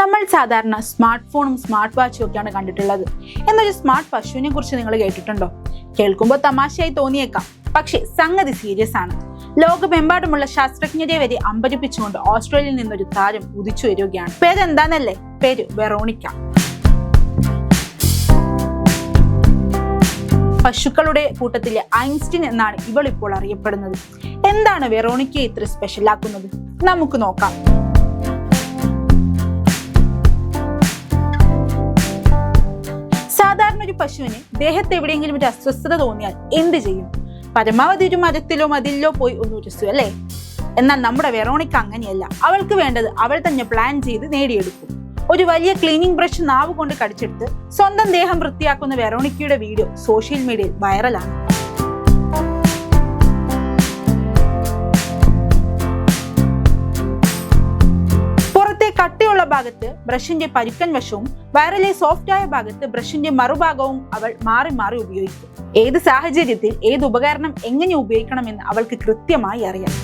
നമ്മൾ സാധാരണ സ്മാർട്ട് ഫോണും സ്മാർട്ട് വാച്ചും ഒക്കെയാണ് കണ്ടിട്ടുള്ളത്. എന്നൊരു സ്മാർട്ട് പശുവിനെ കുറിച്ച് നിങ്ങൾ കേട്ടിട്ടുണ്ടോ? കേൾക്കുമ്പോൾ തമാശയായി തോന്നിയേക്കാം, പക്ഷേ സംഗതി സീരിയസ് ആണ്. ലോകമെമ്പാടുമുള്ള ശാസ്ത്രജ്ഞരെ വരെ അമ്പരിപ്പിച്ചുകൊണ്ട് ഓസ്ട്രേലിയയിൽ നിന്നൊരു താരം ഉദിച്ചു വരികയാണ്. പേരെന്താന്നല്ലേ? പേര് വെറോണിക്ക. പശുക്കളുടെ കൂട്ടത്തിലെ ഐൻസ്റ്റീൻ എന്നാണ് ഇവൾ ഇപ്പോൾ അറിയപ്പെടുന്നത്. എന്താണ് വെറോണിക്കയെ ഇത്ര സ്പെഷ്യൽ ആക്കുന്നത്? നമുക്ക് നോക്കാം. സാധാരണ ഒരു പശുവിന് ദേഹത്ത് എവിടെയെങ്കിലും ഒരു അസ്വസ്ഥത തോന്നിയാൽ എന്ത് ചെയ്യും? പരമാവധി ഒരു മരത്തിലോ മതിലിലോ പോയി ഒന്ന് ഉരസു, അല്ലേ? എന്നാൽ നമ്മുടെ വെറോണിക്ക അങ്ങനെയല്ല. അവൾക്ക് വേണ്ടത് അവൾ തന്നെ പ്ലാൻ ചെയ്ത് നേടിയെടുക്കും. ഒരു വലിയ ക്ലീനിങ് ബ്രഷ് നാവ് കൊണ്ട് കടിച്ചെടുത്ത് സ്വന്തം ദേഹം വൃത്തിയാക്കുന്ന വെറോണിക്കയുടെ വീഡിയോ സോഷ്യൽ മീഡിയയിൽ വൈറലാണ്. കട്ടിയുള്ള ഭാഗത്ത് ബ്രഷിന്റെ പരുക്കൻ വശവും വയറിലെ സോഫ്റ്റ് ആയ ഭാഗത്ത് ബ്രഷിന്റെ മറുഭാഗവും അവൾ മാറി മാറി ഉപയോഗിക്കും. ഏത് സാഹചര്യത്തിൽ ഏത് ഉപകരണം എങ്ങനെ ഉപയോഗിക്കണമെന്ന് അവൾക്ക് കൃത്യമായി അറിയാം.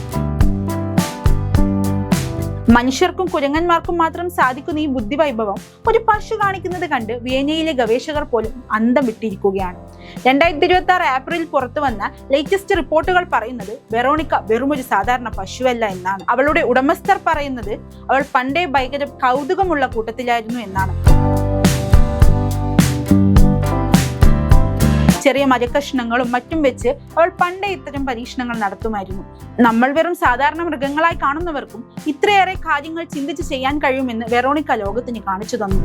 മനുഷ്യർക്കും കുരങ്ങന്മാർക്കും മാത്രം സാധിക്കുന്ന ഈ ബുദ്ധിവൈഭവം ഒരു പശു കാണിക്കുന്നത് കണ്ട് വിയന്നയിലെ ഗവേഷകർ പോലും അന്തം വിട്ടിരിക്കുകയാണ്. 2026 ഏപ്രിലിൽ പുറത്തു വന്ന ലേറ്റസ്റ്റ് റിപ്പോർട്ടുകൾ പറയുന്നത് വെറോണിക്ക വെറുമൊരു സാധാരണ പശുവല്ല എന്നാണ്. അവളുടെ ഉടമസ്ഥർ പറയുന്നത് അവൾ പണ്ടേ ഭയങ്കര കൗതുകമുള്ള കൂട്ടത്തിലായിരുന്നു എന്നാണ്. ചെറിയ മരക്കഷ്ണങ്ങളും മറ്റും വെച്ച് അവൾ പണ്ടേ ഇത്തരം പരീക്ഷണങ്ങൾ നടത്തുമായിരുന്നു. നമ്മൾ വെറും സാധാരണ മൃഗങ്ങളായി കാണുന്നവർക്കും ഇത്രയേറെ കാര്യങ്ങൾ ചിന്തിച്ച് ചെയ്യാൻ കഴിയുമെന്ന് വെറോണിക്ക ലോകത്തിന് കാണിച്ചു തന്നു.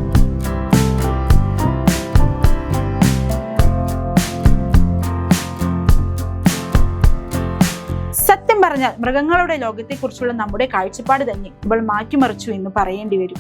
സത്യം പറഞ്ഞാൽ മൃഗങ്ങളുടെ ലോകത്തെക്കുറിച്ചുള്ള നമ്മുടെ കാഴ്ചപ്പാട് തന്നെ ഇവൾ മാറ്റിമറിച്ചു എന്ന് പറയേണ്ടി വരും.